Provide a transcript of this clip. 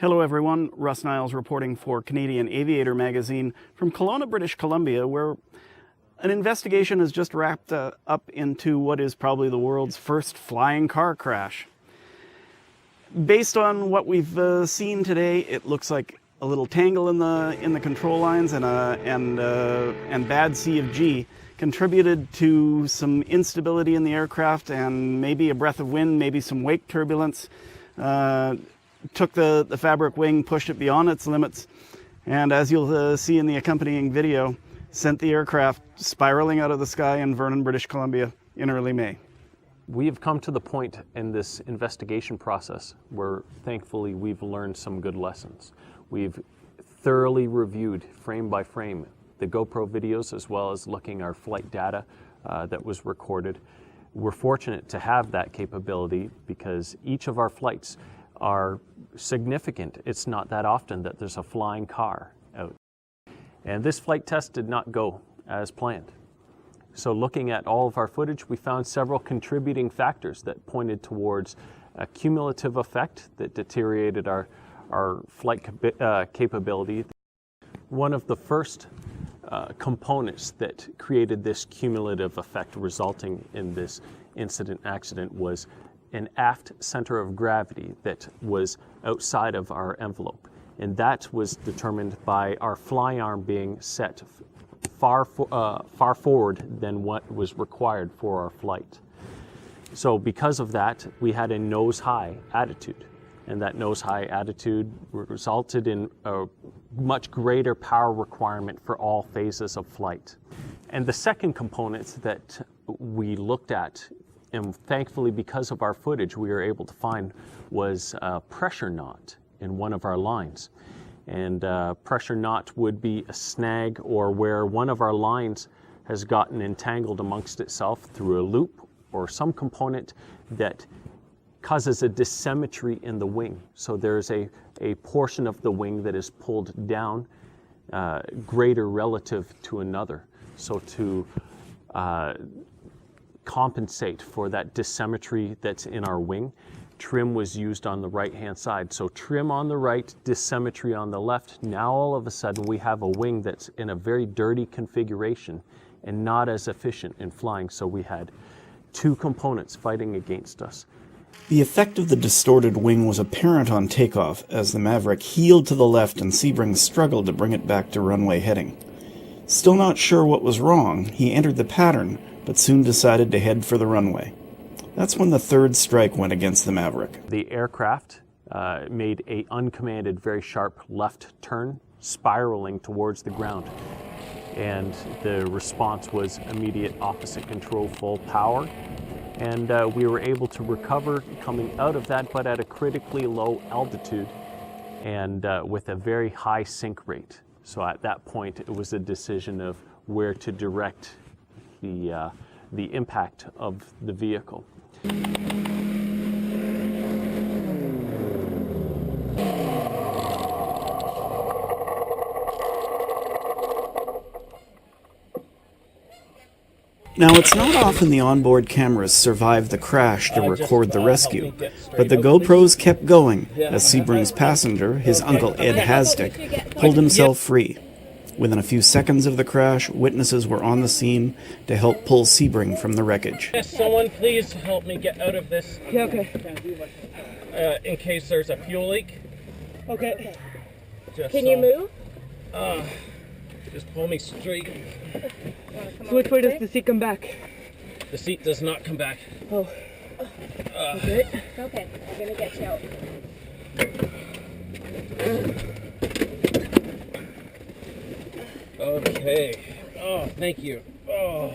Hello everyone, Russ Niles reporting for Canadian Aviator magazine from Kelowna, British Columbia, where an investigation has just wrapped up into what is probably the world's first flying car crash. Based on what we've seen today, it looks like a little tangle in the control lines and bad C of G contributed to some instability in the aircraft and maybe a breath of wind, maybe some wake turbulence. Took the fabric wing, pushed it beyond its limits, and as you'll see in the accompanying video, sent the aircraft spiraling out of the sky in Vernon, British Columbia in early May. We have come to the point in this investigation process where thankfully we've learned some good lessons. We've thoroughly reviewed frame by frame the GoPro videos as well as looking our flight data that was recorded. We're fortunate to have that capability because each of our flights are significant. It's not that often that there's a flying car out. And this flight test did not go as planned. So looking at all of our footage, we found several contributing factors that pointed towards a cumulative effect that deteriorated our flight capability. One of the first components that created this cumulative effect resulting in this accident was an aft center of gravity that was outside of our envelope. And that was determined by our fly arm being set far forward than what was required for our flight. So because of that, we had a nose-high attitude. And that nose-high attitude resulted in a much greater power requirement for all phases of flight. And the second component that we looked at, and thankfully because of our footage we were able to find, was a pressure knot in one of our lines. And pressure knot would be a snag or where one of our lines has gotten entangled amongst itself through a loop or some component that causes a dissymmetry in the wing. So there's a portion of the wing that is pulled down greater relative to another. So to compensate for that dissymmetry that's in our wing, trim was used on the right-hand side. So trim on the right, dissymmetry on the left. Now all of a sudden we have a wing that's in a very dirty configuration and not as efficient in flying. So we had two components fighting against us. The effect of the distorted wing was apparent on takeoff as the Maverick heeled to the left and Sebring struggled to bring it back to runway heading. Still not sure what was wrong, he entered the pattern, but soon decided to head for the runway. That's when the third strike went against the Maverick. The aircraft made an uncommanded, very sharp left turn, spiraling towards the ground. And the response was immediate opposite control, full power. And we were able to recover coming out of that, but at a critically low altitude and with a very high sink rate. So at that point, it was a decision of where to direct the impact of the vehicle. Now, it's not often the onboard cameras survive the crash to record the rescue, but the GoPros kept going as Sebring's passenger, his uncle Ed Hasdick, pulled himself free. Within a few seconds of the crash, witnesses were on the scene to help pull Sebring from the wreckage. Someone please help me get out of this. Yeah, okay. In case there's a fuel leak. Okay. Can you move? Just pull me straight. So which way does the seat come back? The seat does not come back. Oh. Okay. Okay, I'm gonna get you out. Okay. Oh, thank you. Oh.